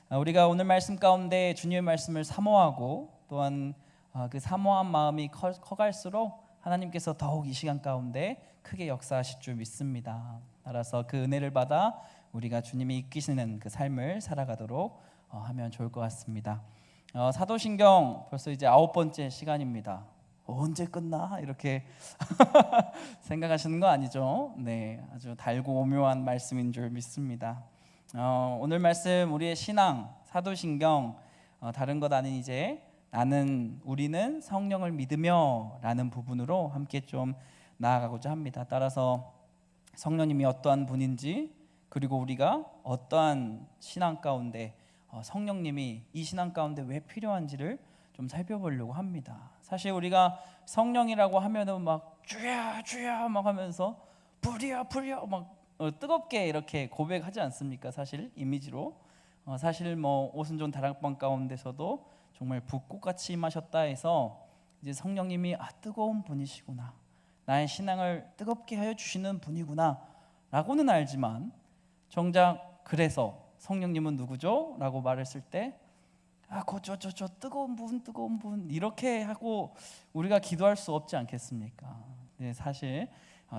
우리가 오늘 말씀 가운데 주님의 말씀을 사모하고 또한 그 사모한 마음이 커갈수록 하나님께서 더욱 이 시간 가운데 크게 역사하실 줄 믿습니다. 따라서 그 은혜를 받아 우리가 주님이 이끄시는 그 삶을 살아가도록 하면 좋을 것 같습니다. 사도신경 벌써 이제 9번째 시간입니다. 언제 끝나? 이렇게 생각하시는 거 아니죠? 네, 아주 달고 오묘한 말씀인 줄 믿습니다. 오늘 말씀 우리의 신앙 사도신경 다른 것 아닌 이제 우리는 성령을 믿으며라는 부분으로 함께 좀 나아가고자 합니다. 따라서 성령님이 어떠한 분인지 그리고 우리가 어떠한 신앙 가운데 성령님이 이 신앙 가운데 왜 필요한지를 좀 살펴보려고 합니다. 사실 우리가 성령이라고 하면은 막 주야 주야 막 하면서 불이야 불이야 막 뜨겁게 이렇게 고백하지 않습니까? 사실 이미지로 사실 뭐 오순절 다락방 가운데서도 정말 붓꽃같이 임하셨다 해서 이제 성령님이 뜨거운 분이시구나, 나의 신앙을 뜨겁게 하여 주시는 분이구나 라고는 알지만 정작 그래서 성령님은 누구죠? 라고 말했을 때 저 뜨거운 분 이렇게 하고 우리가 기도할 수 없지 않겠습니까? 네, 사실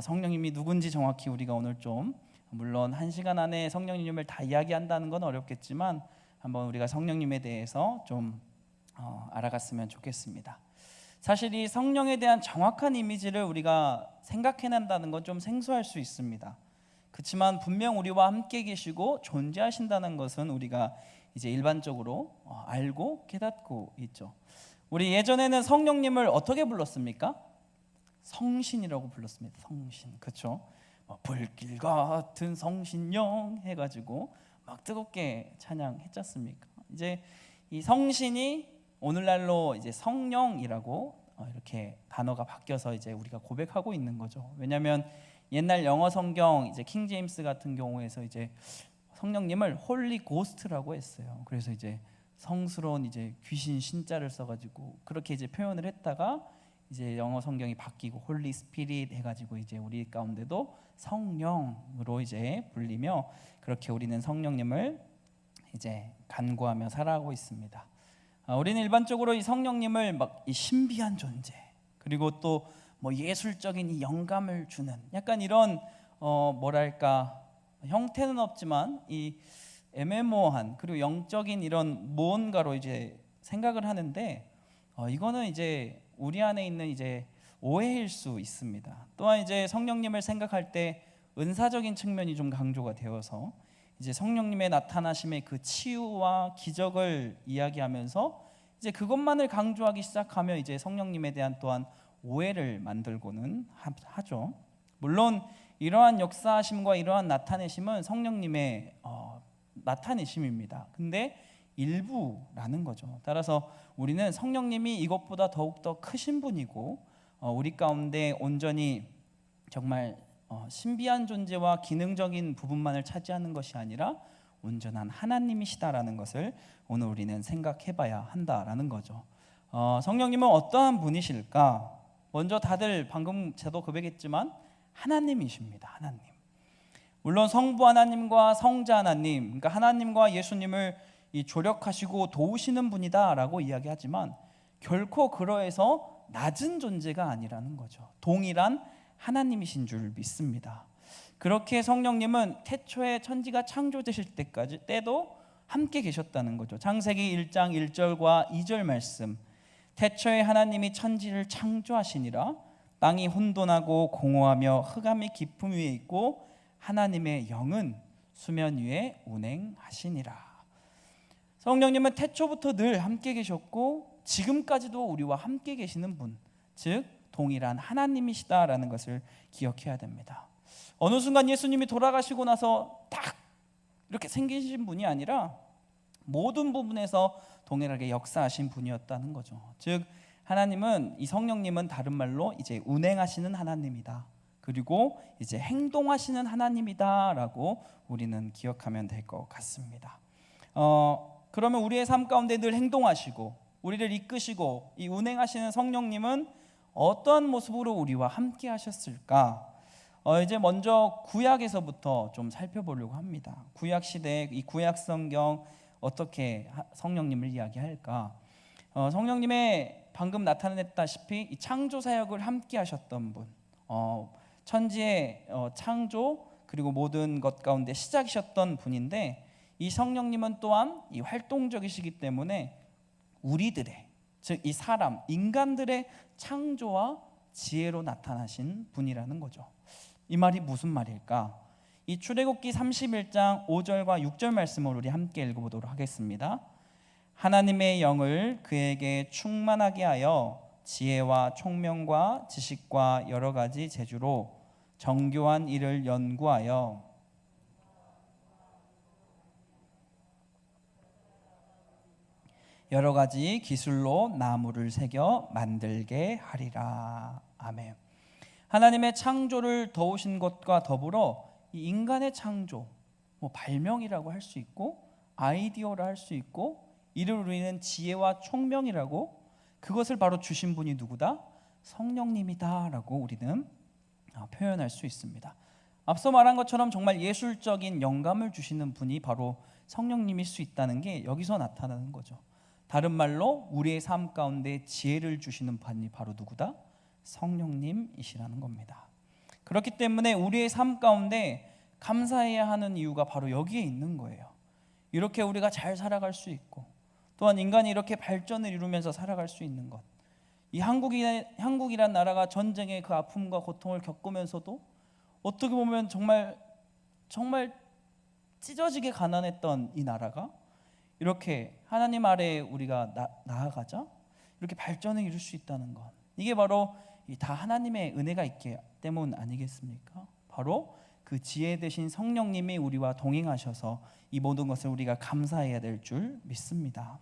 성령님이 누군지 정확히 우리가 오늘 좀 물론 1시간 안에 성령님을 다 이야기한다는 건 어렵겠지만 한번 우리가 성령님에 대해서 좀 알아갔으면 좋겠습니다. 사실 이 성령에 대한 정확한 이미지를 우리가 생각해낸다는 건 좀 생소할 수 있습니다. 그렇지만 분명 우리와 함께 계시고 존재하신다는 것은 우리가 이제 일반적으로 알고 깨닫고 있죠. 우리 예전에는 성령님을 어떻게 불렀습니까? 성신이라고 불렀습니다. 성신, 그렇죠? 불길 같은 성신령 해가지고 막 뜨겁게 찬양했지 않습니까? 이제 이 성신이 오늘날로 이제 성령이라고 이렇게 단어가 바뀌어서 이제 우리가 고백하고 있는 거죠. 왜냐하면 옛날 영어 성경 이제 킹 제임스 같은 경우에서 이제 성령님을 홀리 고스트라고 했어요. 그래서 이제 성스러운 이제 귀신 신자를 써가지고 그렇게 이제 표현을 했다가 이제 영어 성경이 바뀌고 홀리 스피릿 해가지고 이제 우리 가운데도 성령으로 이제 불리며 그렇게 우리는 성령님을 이제 간구하며 살아가고 있습니다. 우리는 일반적으로 이 성령님을 막 이 신비한 존재 그리고 또 뭐 예술적인 이 영감을 주는 약간 이런 뭐랄까 형태는 없지만 이 애매모호한 그리고 영적인 이런 무언가로 이제 생각을 하는데 이거는 이제 우리 안에 있는 이제 오해일 수 있습니다. 또한 이제 성령님을 생각할 때 은사적인 측면이 좀 강조가 되어서 이제 성령님의 나타나심의 그 치유와 기적을 이야기하면서 이제 그것만을 강조하기 시작하면 이제 성령님에 대한 또한 오해를 만들고는 하죠. 물론 이러한 역사하심과 이러한 나타내심은 성령님의 나타내심입니다. 근데 일부라는 거죠. 따라서 우리는 성령님이 이것보다 더욱더 크신 분이고 우리 가운데 온전히 정말 신비한 존재와 기능적인 부분만을 차지하는 것이 아니라 온전한 하나님이시다라는 것을 오늘 우리는 생각해봐야 한다라는 거죠. 성령님은 어떠한 분이실까? 먼저 다들 방금 저도 고백했지만 하나님이십니다. 하나님. 물론 성부 하나님과 성자 하나님, 그러니까 하나님과 예수님을 조력하시고 도우시는 분이다라고 이야기하지만 결코 그러해서 낮은 존재가 아니라는 거죠. 동일한 하나님이신 줄 믿습니다. 그렇게 성령님은 태초에 천지가 창조되실 때도 함께 계셨다는 거죠. 창세기 1장 1절과 2절 말씀, 태초에 하나님이 천지를 창조하시니라 땅이 혼돈하고 공허하며 흑암이 깊음 위에 있고 하나님의 영은 수면 위에 운행하시니라. 성령님은 태초부터 늘 함께 계셨고 지금까지도 우리와 함께 계시는 분, 즉 동일한 하나님이시다라는 것을 기억해야 됩니다. 어느 순간 예수님이 돌아가시고 나서 딱 이렇게 생기신 분이 아니라 모든 부분에서 동일하게 역사하신 분이었다는 거죠. 즉 하나님은 이 성령님은 다른 말로 이제 운행하시는 하나님이다. 그리고 이제 행동하시는 하나님이다라고 우리는 기억하면 될 것 같습니다. 그러면 우리의 삶 가운데 늘 행동하시고 우리를 이끄시고 이 운행하시는 성령님은 어떠한 모습으로 우리와 함께 하셨을까? 이제 먼저 구약에서부터 좀 살펴보려고 합니다. 구약 시대 이 구약 성경 어떻게 성령님을 이야기할까? 성령님의 방금 나타냈다시피 이 창조 사역을 함께 하셨던 분, 천지의 창조 그리고 모든 것 가운데 시작이셨던 분인데, 이 성령님은 또한 이 활동적이시기 때문에 우리들의, 즉 이 사람, 인간들의 창조와 지혜로 나타나신 분이라는 거죠. 이 말이 무슨 말일까? 이 출애굽기 31장 5절과 6절 말씀을 우리 함께 읽어보도록 하겠습니다. 하나님의 영을 그에게 충만하게 하여 지혜와 총명과 지식과 여러 가지 재주로 정교한 일을 연구하여 여러 가지 기술로 나무를 새겨 만들게 하리라. 아멘. 하나님의 창조를 도우신 것과 더불어 이 인간의 창조, 발명이라고 할 수 있고 아이디어를 할 수 있고 이를 우리는 지혜와 총명이라고, 그것을 바로 주신 분이 누구다? 성령님이다라고 우리는 표현할 수 있습니다. 앞서 말한 것처럼 정말 예술적인 영감을 주시는 분이 바로 성령님일 수 있다는 게 여기서 나타나는 거죠. 다른 말로 우리의 삶 가운데 지혜를 주시는 분이 바로 누구다? 성령님이시라는 겁니다. 그렇기 때문에 우리의 삶 가운데 감사해야 하는 이유가 바로 여기에 있는 거예요. 이렇게 우리가 잘 살아갈 수 있고, 또한 인간이 이렇게 발전을 이루면서 살아갈 수 있는 것, 이 한국이란 나라가 전쟁의 그 아픔과 고통을 겪으면서도 어떻게 보면 정말 찢어지게 가난했던 이 나라가 이렇게 하나님 아래에 우리가 나아가자 이렇게 발전을 이룰 수 있다는 것, 이게 바로 다 하나님의 은혜가 있기 때문 아니겠습니까? 바로 그 지혜 되신 성령님이 우리와 동행하셔서 이 모든 것을 우리가 감사해야 될 줄 믿습니다.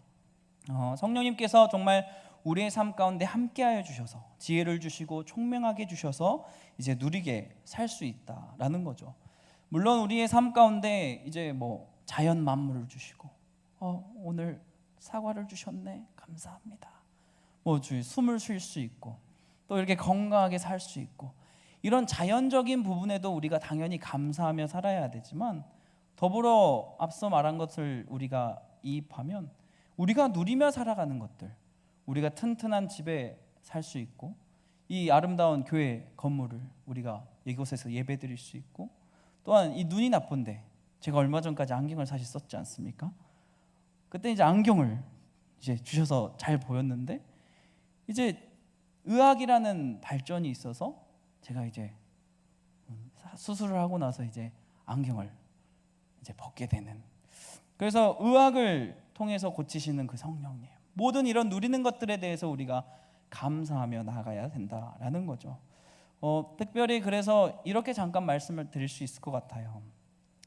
성령님께서 정말 우리의 삶 가운데 함께하여 주셔서 지혜를 주시고 총명하게 주셔서 이제 누리게 살 수 있다라는 거죠. 물론 우리의 삶 가운데 이제 자연 만물을 주시고 오늘 사과를 주셨네, 감사합니다. 숨을 쉴 수 있고 또 이렇게 건강하게 살 수 있고, 이런 자연적인 부분에도 우리가 당연히 감사하며 살아야 되지만, 더불어 앞서 말한 것을 우리가 이입하면 우리가 누리며 살아가는 것들, 우리가 튼튼한 집에 살 수 있고, 이 아름다운 교회 건물을 우리가 이곳에서 예배드릴 수 있고, 또한 이 눈이 나쁜데 제가 얼마 전까지 안경을 사실 썼지 않습니까? 그때 이제 안경을 이제 주셔서 잘 보였는데, 이제 의학이라는 발전이 있어서 제가 이제 수술을 하고 나서 이제 안경을 이제 벗게 되는, 그래서 의학을 통해서 고치시는 그 성령님, 모든 이런 누리는 것들에 대해서 우리가 감사하며 나아가야 된다라는 거죠. 특별히 그래서 이렇게 잠깐 말씀을 드릴 수 있을 것 같아요.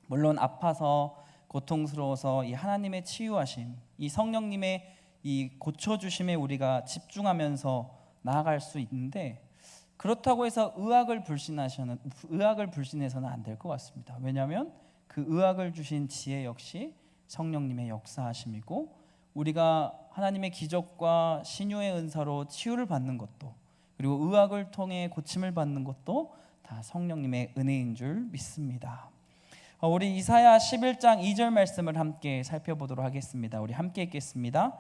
물론 아파서 고통스러워서 이 하나님의 치유하심, 이 성령님의 이 고쳐주심에 우리가 집중하면서 나아갈 수 있는데, 그렇다고 해서 의학을 불신해서는 안 될 것 같습니다. 왜냐하면 그 의학을 주신 지혜 역시 성령님의 역사하심이고, 우리가 하나님의 기적과 신유의 은사로 치유를 받는 것도, 그리고 의학을 통해 고침을 받는 것도 다 성령님의 은혜인 줄 믿습니다. 우리 이사야 11장 2절 말씀을 함께 살펴보도록 하겠습니다. 우리 함께 읽겠습니다.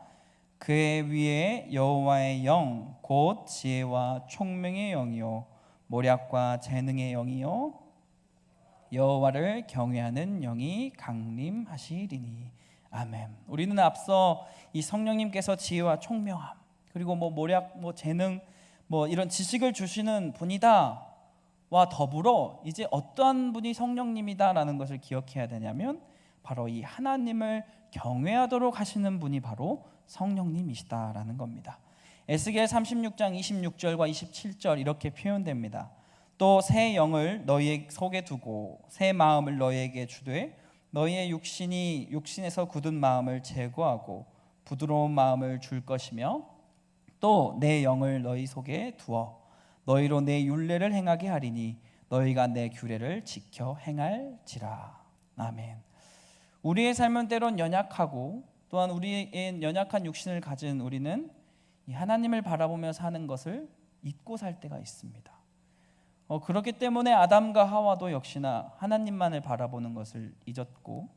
그의 위에 여호와의 영 곧 지혜와 총명의 영이요 모략과 재능의 영이요 여호와를 경외하는 영이 강림하시리니. 아멘. 우리는 앞서 이 성령님께서 지혜와 총명함, 그리고 모략, 재능, 이런 지식을 주시는 분이다 와 더불어 이제 어떠한 분이 성령님이다라는 것을 기억해야 되냐면, 바로 이 하나님을 경외하도록 하시는 분이 바로 성령님이시다라는 겁니다. 에스겔 36장 26절과 27절 이렇게 표현됩니다. 또 새 영을 너희 속에 두고 새 마음을 너희에게 주되 너희의 육신에서 굳은 마음을 제거하고 부드러운 마음을 줄 것이며, 또 내 영을 너희 속에 두어 너희로 내 율례를 행하게 하리니 너희가 내 규례를 지켜 행할지라. 아멘. 우리의 삶은 때론 연약하고, 또한 우리의 연약한 육신을 가진 우리는 이 하나님을 바라보며 사는 것을 잊고 살 때가 있습니다. 그렇기 때문에 아담과 하와도 역시나 하나님만을 바라보는 것을 잊었고,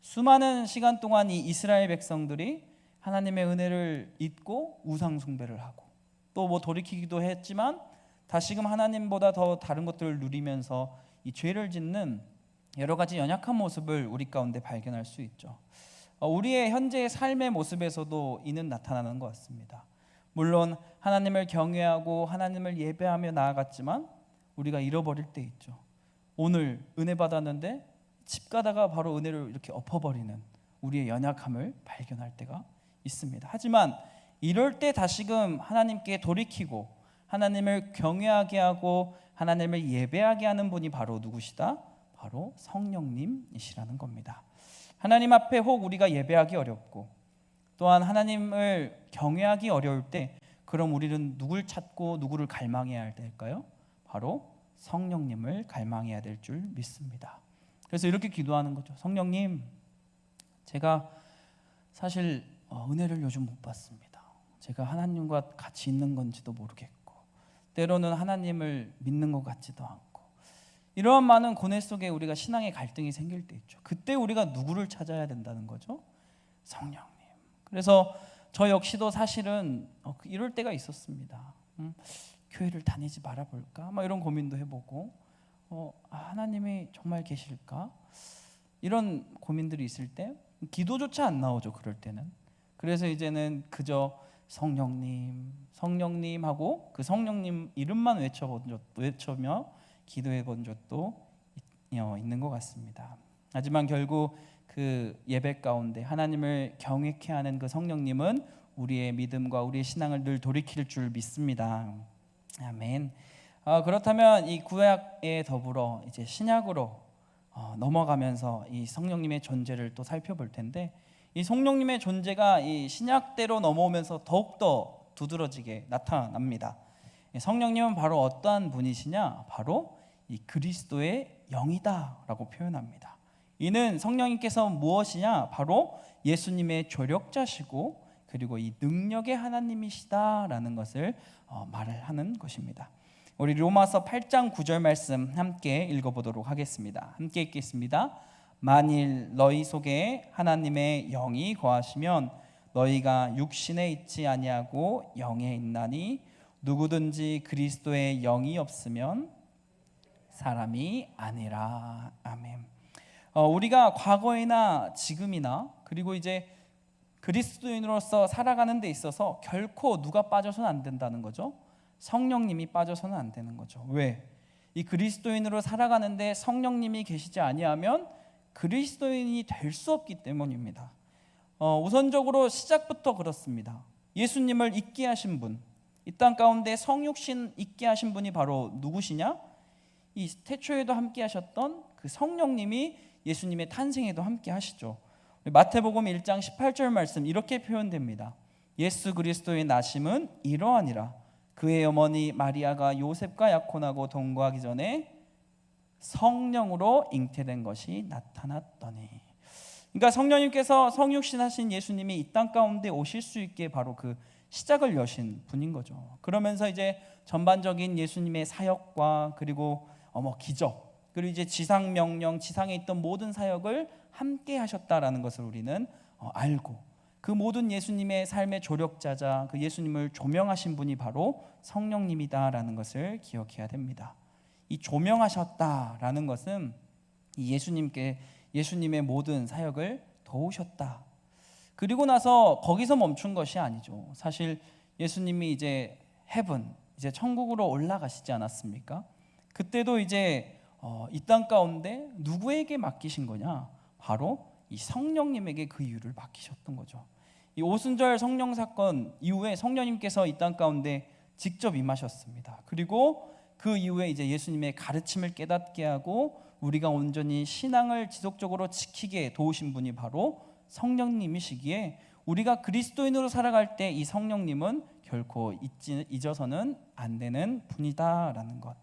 수많은 시간 동안 이 이스라엘 백성들이 하나님의 은혜를 잊고 우상 숭배를 하고 또 뭐 돌이키기도 했지만 다시금 하나님보다 더 다른 것들을 누리면서 이 죄를 짓는 여러 가지 연약한 모습을 우리 가운데 발견할 수 있죠. 우리의 현재의 삶의 모습에서도 이는 나타나는 것 같습니다. 물론 하나님을 경외하고 하나님을 예배하며 나아갔지만 우리가 잃어버릴 때 있죠. 오늘 은혜 받았는데 집 가다가 바로 은혜를 이렇게 엎어버리는 우리의 연약함을 발견할 때가 있습니다. 하지만 이럴 때 다시금 하나님께 돌이키고 하나님을 경외하게 하고 하나님을 예배하게 하는 분이 바로 누구시다? 바로 성령님이시라는 겁니다. 하나님 앞에 혹 우리가 예배하기 어렵고 또한 하나님을 경외하기 어려울 때 그럼 우리는 누굴 찾고 누구를 갈망해야 될까요? 바로 성령님을 갈망해야 될 줄 믿습니다. 그래서 이렇게 기도하는 거죠. 성령님, 제가 사실 은혜를 요즘 못 받습니다. 제가 하나님과 같이 있는 건지도 모르겠고 때로는 하나님을 믿는 것 같지도 않고 이러한 많은 고뇌 속에 우리가 신앙의 갈등이 생길 때 있죠. 그때 우리가 누구를 찾아야 된다는 거죠? 성령님. 그래서 저 역시도 사실은 이럴 때가 있었습니다. 교회를 다니지 말아볼까? 막 이런 고민도 해보고 하나님이 정말 계실까? 이런 고민들이 있을 때 기도조차 안 나오죠. 그럴 때는. 그래서 이제는 그저 성령님, 성령님 하고 그 성령님 이름만 외쳐며 기도해 본 적도 있는 것 같습니다. 하지만 결국 그 예배 가운데 하나님을 경외케 하는 그 성령님은 우리의 믿음과 우리의 신앙을 늘 돌이킬 줄 믿습니다. 아멘. 그렇다면 이 구약에 더불어 이제 신약으로 넘어가면서 이 성령님의 존재를 또 살펴볼 텐데 이 성령님의 존재가 이 신약대로 넘어오면서 더욱더 두드러지게 나타납니다. 성령님은 바로 어떠한 분이시냐? 바로 이 그리스도의 영이다라고 표현합니다. 이는 성령님께서 무엇이냐? 바로 예수님의 조력자시고 그리고 이 능력의 하나님이시다라는 것을 말을 하는 것입니다. 우리 로마서 8장 9절 말씀 함께 읽어보도록 하겠습니다. 함께 읽겠습니다. 만일 너희 속에 하나님의 영이 거하시면 너희가 육신에 있지 아니하고 영에 있나니 누구든지 그리스도의 영이 없으면 사람이 아니라. 아멘. 우리가 과거이나 지금이나 그리고 이제 그리스도인으로서 살아가는 데 있어서 결코 누가 빠져서는 안 된다는 거죠. 성령님이 빠져서는 안 되는 거죠. 왜? 이 그리스도인으로 살아가는데 성령님이 계시지 아니하면 그리스도인이 될 수 없기 때문입니다. 우선적으로 시작부터 그렇습니다. 예수님을 있게 하신 분, 이 땅 가운데 성육신 있게 하신 분이 바로 누구시냐? 이 태초에도 함께 하셨던 그 성령님이 예수님의 탄생에도 함께 하시죠. 마태복음 1장 18절 말씀 이렇게 표현됩니다. 예수 그리스도의 나심은 이러하니라. 그의 어머니 마리아가 요셉과 약혼하고 동거하기 전에 성령으로 잉태된 것이 나타났더니. 그러니까 성령님께서 성육신하신 예수님이 이 땅 가운데 오실 수 있게 바로 그 시작을 여신 분인 거죠. 그러면서 이제 전반적인 예수님의 사역과 그리고 기적 그리고 이제 지상 명령, 지상에 있던 모든 사역을 함께 하셨다라는 것을 우리는 알고 그 모든 예수님의 삶의 조력자자 그 예수님을 조명하신 분이 바로 성령님이다라는 것을 기억해야 됩니다. 이 조명하셨다라는 것은 이 예수님의 모든 사역을 도우셨다. 그리고 나서 거기서 멈춘 것이 아니죠. 사실 예수님이 이제 이제 천국으로 올라가시지 않았습니까? 그때도 이제 이 땅 가운데 누구에게 맡기신 거냐? 바로 이 성령님에게 그 이유를 맡기셨던 거죠. 이 오순절 성령 사건 이후에 성령님께서 이 땅 가운데 직접 임하셨습니다. 그리고 그 이후에 이제 예수님의 가르침을 깨닫게 하고 우리가 온전히 신앙을 지속적으로 지키게 도우신 분이 바로 성령님이시기에 우리가 그리스도인으로 살아갈 때 이 성령님은 결코 잊어서는 안 되는 분이다라는 것.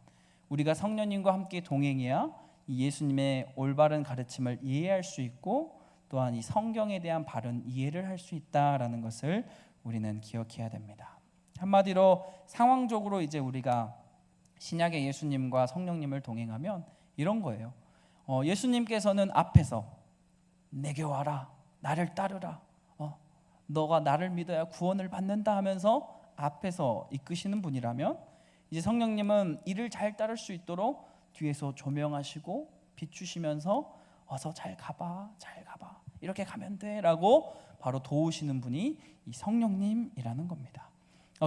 우리가 성령님과 함께 동행해야 이 예수님의 올바른 가르침을 이해할 수 있고 또한 이 성경에 대한 바른 이해를 할 수 있다라는 것을 우리는 기억해야 됩니다. 한마디로 상황적으로 이제 우리가 신약의 예수님과 성령님을 동행하면 이런 거예요. 예수님께서는 앞에서 내게 와라, 나를 따르라, 너가 나를 믿어야 구원을 받는다 하면서 앞에서 이끄시는 분이라면, 이제 성령님은 이를 잘 따를 수 있도록 뒤에서 조명하시고 비추시면서 어서 잘 가봐, 잘 가봐, 이렇게 가면 돼 라고 바로 도우시는 분이 이 성령님이라는 겁니다.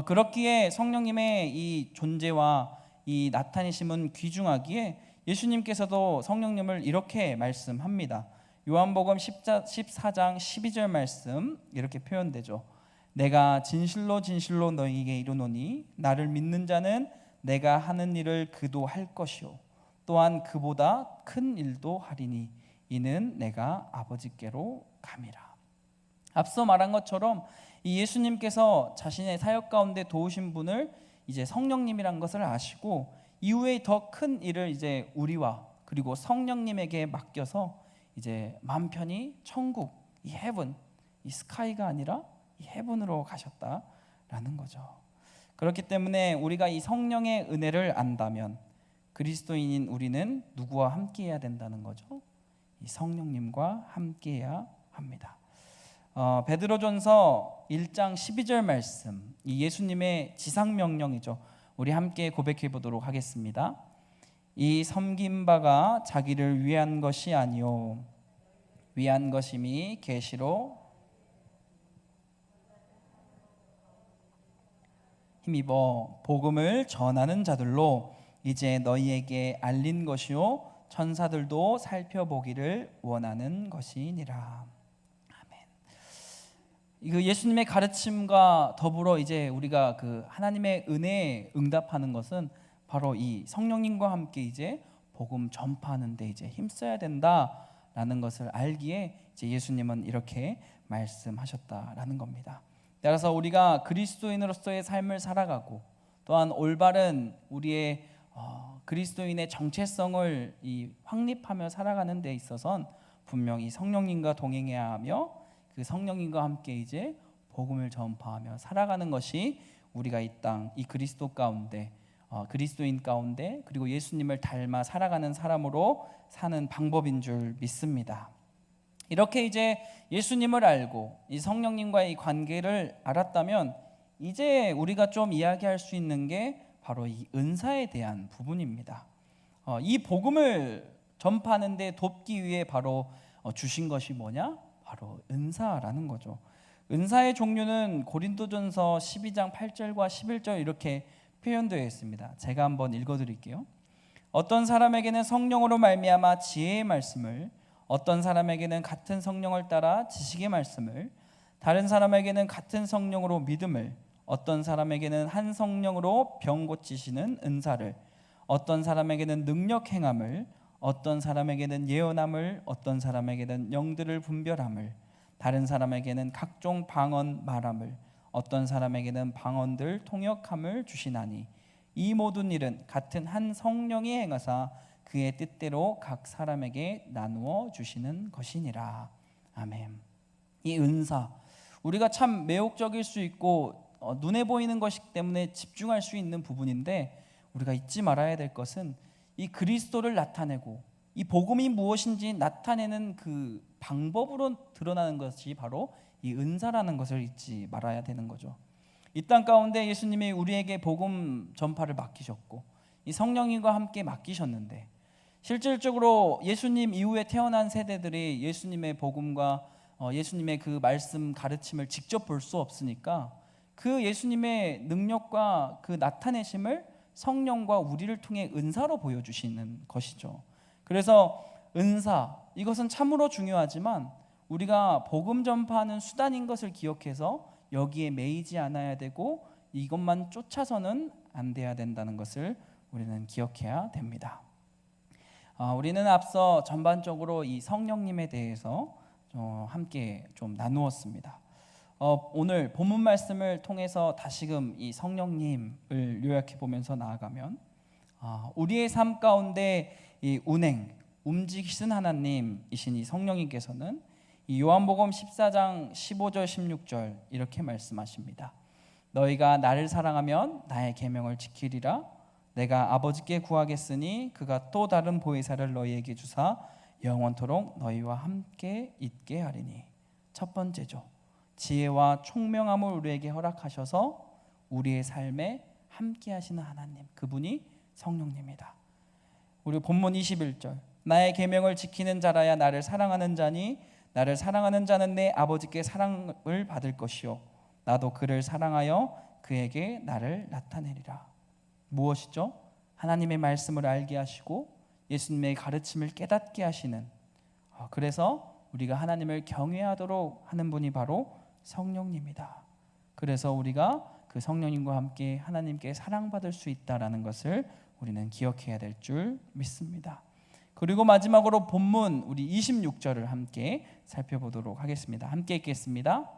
그렇기에 성령님의 이 존재와 이 나타내심은 귀중하기에 예수님께서도 성령님을 이렇게 말씀합니다. 요한복음 14장 12절 말씀 이렇게 표현되죠. 내가 진실로 진실로 너희에게 이르노니 나를 믿는 자는 내가 하는 일을 그도 할 것이요 또한 그보다 큰 일도 하리니 이는 내가 아버지께로 감이라. 앞서 말한 것처럼 이 예수님께서 자신의 사역 가운데 도우신 분을 이제 성령님이란 것을 아시고 이후에 더 큰 일을 이제 우리와 그리고 성령님에게 맡겨서 이제 마음 편히 천국, 이 헤븐, 이 스카이가 아니라 이 헤븐으로 가셨다라는 거죠. 그렇기 때문에 우리가 이 성령의 은혜를 안다면 그리스도인인 우리는 누구와 함께해야 된다는 거죠? 이 성령님과 함께해야 합니다. 베드로전서 1장 12절 말씀, 이 예수님의 지상 명령이죠. 우리 함께 고백해 보도록 하겠습니다. 이 섬긴 바가 자기를 위한 것이 아니요 위한 것임이 계시로 힘입어 복음을 전하는 자들로 이제 너희에게 알린 것이요 천사들도 살펴보기를 원하는 것이니라. 그 예수님의 가르침과 더불어 이제 우리가 그 하나님의 은혜에 응답하는 것은 바로 이 성령님과 함께 이제 복음 전파하는 데 이제 힘써야 된다라는 것을 알기에 이제 예수님은 이렇게 말씀하셨다라는 겁니다. 따라서 우리가 그리스도인으로서의 삶을 살아가고 또한 올바른 우리의 그리스도인의 정체성을 확립하며 살아가는 데 있어서는 분명히 성령님과 동행해야 하며 그 성령님과 함께 이제 복음을 전파하며 살아가는 것이 우리가 이 땅, 이 그리스도 가운데, 그리스도인 가운데 그리고 예수님을 닮아 살아가는 사람으로 사는 방법인 줄 믿습니다. 이렇게 이제 예수님을 알고 이 성령님과의 이 관계를 알았다면 이제 우리가 좀 이야기할 수 있는 게 바로 이 은사에 대한 부분입니다. 이 복음을 전파하는 데 돕기 위해 바로 주신 것이 뭐냐? 바로 은사라는 거죠. 은사의 종류는 고린도전서 12장 8절과 11절 이렇게 표현되어 있습니다. 제가 한번 읽어드릴게요. 어떤 사람에게는 성령으로 말미암아 지혜의 말씀을, 어떤 사람에게는 같은 성령을 따라 지식의 말씀을, 다른 사람에게는 같은 성령으로 믿음을, 어떤 사람에게는 한 성령으로 병 고치시는 은사를, 어떤 사람에게는 능력 행함을, 어떤 사람에게는 예언함을, 어떤 사람에게는 영들을 분별함을, 다른 사람에게는 각종 방언 말함을, 어떤 사람에게는 방언들 통역함을 주시나니 이 모든 일은 같은 한 성령이 행하사 그의 뜻대로 각 사람에게 나누어 주시는 것이니라. 아멘. 이 은사, 우리가 참 매혹적일 수 있고 눈에 보이는 것이기 때문에 집중할 수 있는 부분인데, 우리가 잊지 말아야 될 것은 이 그리스도를 나타내고 이 복음이 무엇인지 나타내는 그 방법으로 드러나는 것이 바로 이 은사라는 것을 잊지 말아야 되는 거죠. 이 땅 가운데 예수님이 우리에게 복음 전파를 맡기셨고 이 성령님과 함께 맡기셨는데, 실질적으로 예수님 이후에 태어난 세대들이 예수님의 복음과 예수님의 그 말씀 가르침을 직접 볼 수 없으니까 그 예수님의 능력과 그 나타내심을 성령과 우리를 통해 은사로 보여주시는 것이죠. 그래서 은사, 이것은 참으로 중요하지만 우리가 복음 전파하는 수단인 것을 기억해서 여기에 매이지 않아야 되고 이것만 쫓아서는 안 돼야 된다는 것을 우리는 기억해야 됩니다. 우리는 앞서 전반적으로 이 성령님에 대해서 함께 좀 나누었습니다. 오늘 본문 말씀을 통해서 다시금 이 성령님을 요약해 보면서 나아가면 우리의 삶 가운데 이 운행, 움직이신 하나님이신 이 성령님께서는 이 요한복음 14장 15절 16절 이렇게 말씀하십니다. 너희가 나를 사랑하면 나의 계명을 지키리라. 내가 아버지께 구하겠으니 그가 또 다른 보혜사를 너희에게 주사 영원토록 너희와 함께 있게 하리니. 첫 번째죠. 지혜와 총명함을 우리에게 허락하셔서 우리의 삶에 함께 하시는 하나님, 그분이 성령님이다. 우리 본문 21절, 나의 계명을 지키는 자라야 나를 사랑하는 자니 나를 사랑하는 자는 내 아버지께 사랑을 받을 것이요 나도 그를 사랑하여 그에게 나를 나타내리라. 무엇이죠? 하나님의 말씀을 알게 하시고 예수님의 가르침을 깨닫게 하시는, 그래서 우리가 하나님을 경외하도록 하는 분이 바로 성령님이다. 그래서 우리가 그 성령님과 함께 하나님께 사랑받을 수 있다라는 것을 우리는 기억해야 될 줄 믿습니다. 그리고 마지막으로 본문 우리 26절을 함께 살펴보도록 하겠습니다. 함께 읽겠습니다.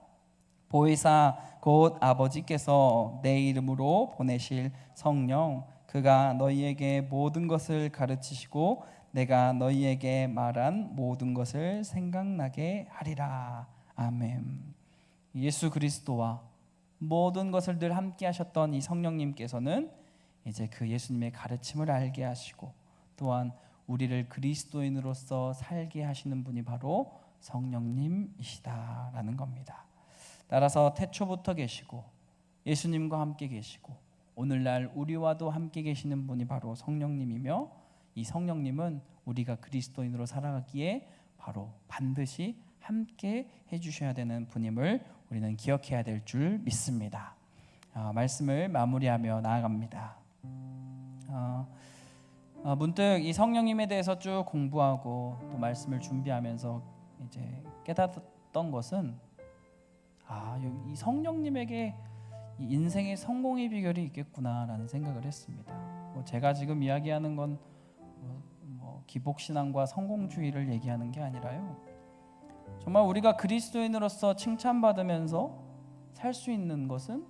보혜사 곧 아버지께서 내 이름으로 보내실 성령, 그가 너희에게 모든 것을 가르치시고 내가 너희에게 말한 모든 것을 생각나게 하리라. 아멘. 예수 그리스도와 모든 것을 늘 함께 하셨던 이 성령님께서는 이제 그 예수님의 가르침을 알게 하시고 또한 우리를 그리스도인으로서 살게 하시는 분이 바로 성령님이시다라는 겁니다. 따라서 태초부터 계시고 예수님과 함께 계시고 오늘날 우리와도 함께 계시는 분이 바로 성령님이며, 이 성령님은 우리가 그리스도인으로 살아가기에 바로 반드시 함께 해주셔야 되는 분임을 우리는 기억해야 될 줄 믿습니다. 말씀을 마무리하며 나아갑니다. 문득 이 성령님에 대해서 쭉 공부하고 또 말씀을 준비하면서 이제 깨닫던 것은 이 성령님에게 이 인생의 성공의 비결이 있겠구나라는 생각을 했습니다. 제가 지금 이야기하는 건 기복신앙과 성공주의를 얘기하는 게 아니라요, 정말 우리가 그리스도인으로서 칭찬받으면서 살 수 있는 것은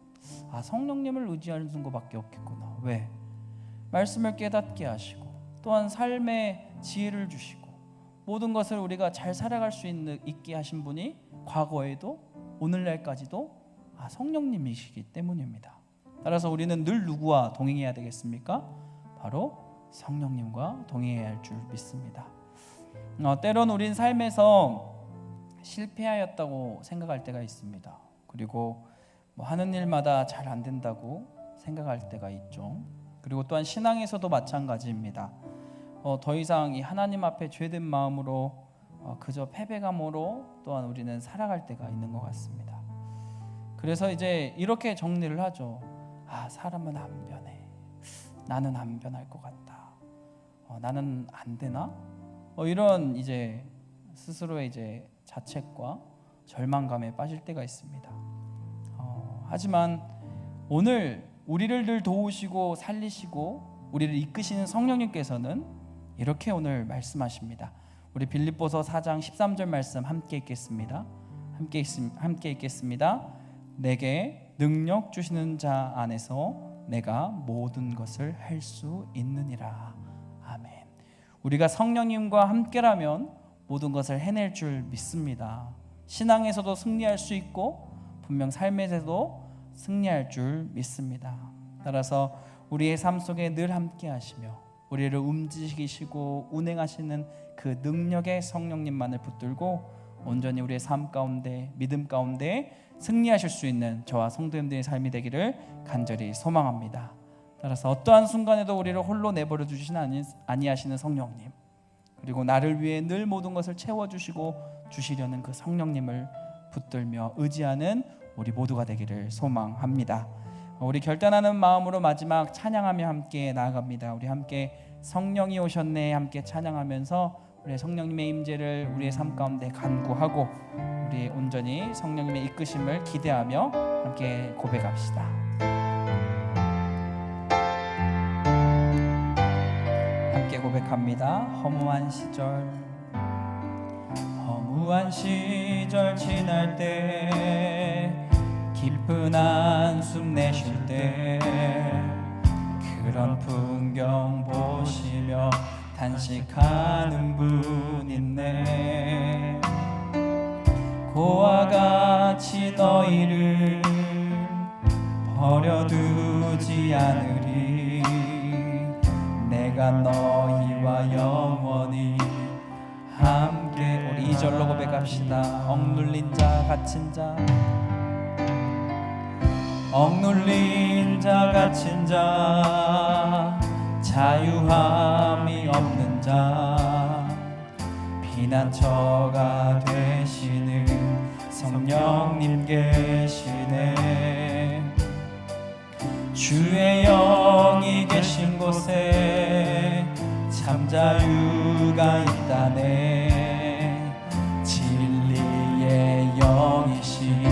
성령님을 의지하는 것밖에 없겠구나. 왜? 말씀을 깨닫게 하시고 또한 삶의 지혜를 주시고 모든 것을 우리가 잘 살아갈 수 있게 하신 분이 과거에도 오늘날까지도 성령님이시기 때문입니다. 따라서 우리는 늘 누구와 동행해야 되겠습니까? 바로 성령님과 동행해야 할 줄 믿습니다. 때론 우린 삶에서 실패하였다고 생각할 때가 있습니다. 그리고 하는 일마다 잘 안 된다고 생각할 때가 있죠. 그리고 또한 신앙에서도 마찬가지입니다. 더 이상 이 하나님 앞에 죄된 마음으로 그저 패배감으로 또한 우리는 살아갈 때가 있는 것 같습니다. 그래서 이제 이렇게 정리를 하죠. 사람은 안 변해. 나는 안 변할 것 같다. 나는 안 되나? 이런 이제 스스로의 이제 자책과 절망감에 빠질 때가 있습니다. 하지만 오늘 우리를 늘 도우시고 살리시고 우리를 이끄시는 성령님께서는 이렇게 오늘 말씀하십니다. 우리 빌립보서 4장 13절 말씀 함께 읽겠습니다. 함께 읽겠습니다. 내게 능력 주시는 자 안에서 내가 모든 것을 할 수 있느니라. 아멘. 우리가 성령님과 함께라면 모든 것을 해낼 줄 믿습니다. 신앙에서도 승리할 수 있고 분명 삶에서도 승리할 줄 믿습니다. 따라서 우리의 삶 속에 늘 함께 하시며 우리를 움직이시고 운행하시는 그 능력의 성령님만을 붙들고 온전히 우리의 삶 가운데 믿음 가운데 승리하실 수 있는 저와 성도님들의 삶이 되기를 간절히 소망합니다. 따라서 어떠한 순간에도 우리를 홀로 내버려 두시는 아니하시는 성령님, 그리고 나를 위해 늘 모든 것을 채워주시고 주시려는 그 성령님을 붙들며 의지하는 우리 모두가 되기를 소망합니다. 우리 결단하는 마음으로 마지막 찬양하며 함께 나아갑니다. 우리 함께 성령이 오셨네 함께 찬양하면서 우리 성령님의 임재를 우리의 삶 가운데 간구하고 우리 온전히 성령님의 이끄심을 기대하며 함께 고백합시다. 함께 고백합니다. 허무한 시절 지날 때 깊은 한숨 내쉴 때 그런 풍경 보시며 탄식하는 분 있네. 고와 같이 너희를 버려두지 않으리. 내가 너희와 영원히 2절로 고백합시다. 억눌린 자 갇힌 자, 억눌린 자 갇힌 자, 자유함이 없는 자, 피난처가 되시는 성령님 계시네. 주의 영이 계신 곳에 참 자유가 있다네. 진리의 영이신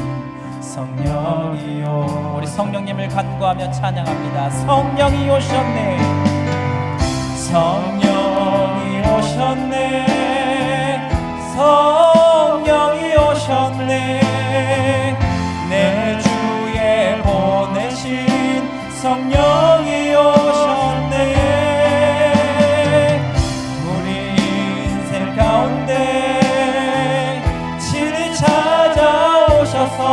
성령이요. 우리 성령님을 간구하며 찬양합니다. 성령이 오셨네. 성령이 오셨네. 성령이 오셨네. 내 주에 보내신 성령이 오셨네. 우리 인생 가운데 진히 찾아오셔서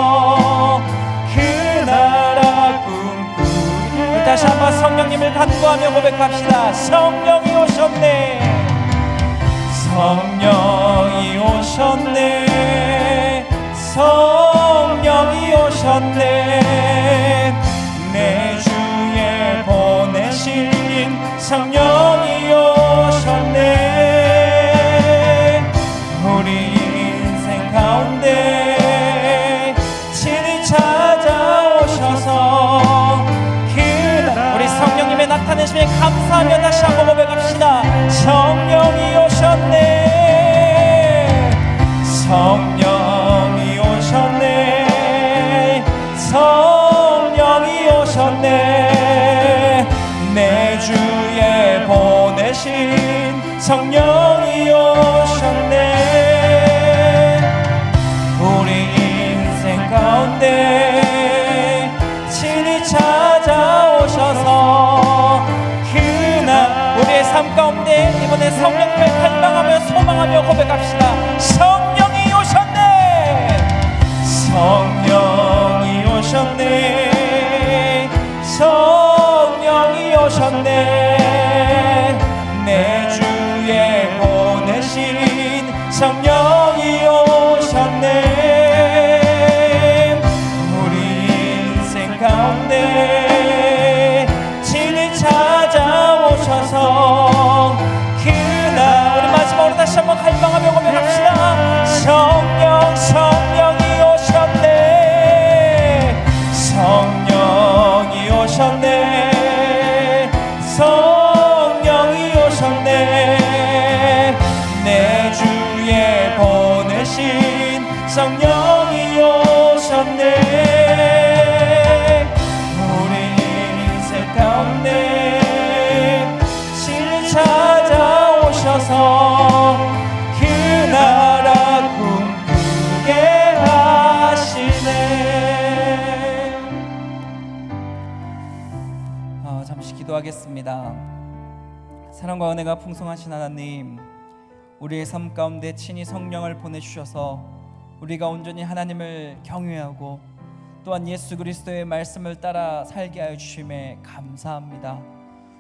그 나라 꿈꾸게. 다시 한번 성령님을 간구하며 고백합시다. 성령이 오셨네. 성령이 오셨네. 성령이 오셨네. 내 주에 보내신 성령이 오셨네. 우리 인생 가운데 친히 찾아오셔서 우리 성령님의 나타내심에 감사하며 다시 한번 고백합시다. 성령이 오셨네. 성령이 오셨네. 성령이 오셨네. 내 주에 보내신 성령이 오셨네. 우리 인생 가운데 친히 찾아오셔서 그날 우리의 삶 가운데 이번에 성령님을 갈망하며 소망하며 고백합시다. 성령이 오셨네. 성령이 오셨네. 성령이 오셨네. 내 주에 보내신 성령이 오셨네. 우리 인생 가운데 친히 찾아오셔서 그날 우리 마지막으로 다시 한번 갈망하며 고백합시다. 성령 성령이 오셨네. 성령이 오셨네. 성령이 오셨네. 내 주에 보내신 성령이 오셨네. 우리 인생 가운데 친히 찾아오셔서 그 나라 꿈꾸게 하시네. 잠시 기도하겠습니다. 사랑과 은혜가 풍성하신 하나님, 우리의 삶 가운데 친히 성령을 보내주셔서 우리가 온전히 하나님을 경외하고 또한 예수 그리스도의 말씀을 따라 살게 하여 주심에 감사합니다.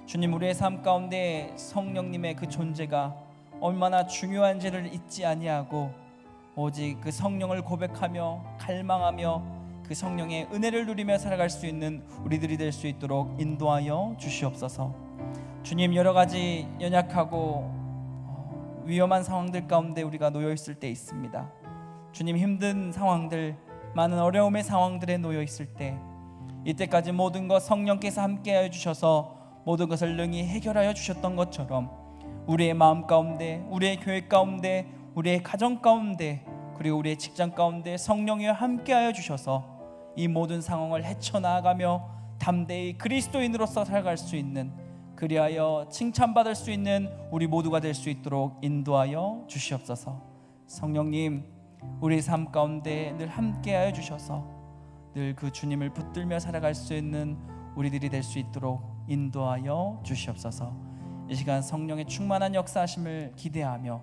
주님, 우리의 삶 가운데 성령님의 그 존재가 얼마나 중요한지를 잊지 아니하고 오직 그 성령을 고백하며 갈망하며 그 성령의 은혜를 누리며 살아갈 수 있는 우리들이 될 수 있도록 인도하여 주시옵소서. 주님, 여러 가지 연약하고 위험한 상황들 가운데 우리가 놓여 있을 때 있습니다. 주님, 힘든 상황들, 많은 어려움의 상황들에 놓여 있을 때 이때까지 모든 것 성령께서 함께하여 주셔서 모든 것을 능히 해결하여 주셨던 것처럼 우리의 마음 가운데, 우리의 교회 가운데, 우리의 가정 가운데, 그리고 우리의 직장 가운데 성령이여 함께하여 주셔서 이 모든 상황을 헤쳐나가며 담대히 그리스도인으로서 살아갈 수 있는, 그리하여 칭찬받을 수 있는 우리 모두가 될 수 있도록 인도하여 주시옵소서. 성령님, 우리 삶 가운데 늘 함께하여 주셔서 늘 그 주님을 붙들며 살아갈 수 있는 우리들이 될 수 있도록 인도하여 주시옵소서. 이 시간 성령의 충만한 역사하심을 기대하며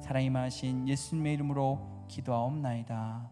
사랑이 많으신 예수님의 이름으로 기도하옵나이다.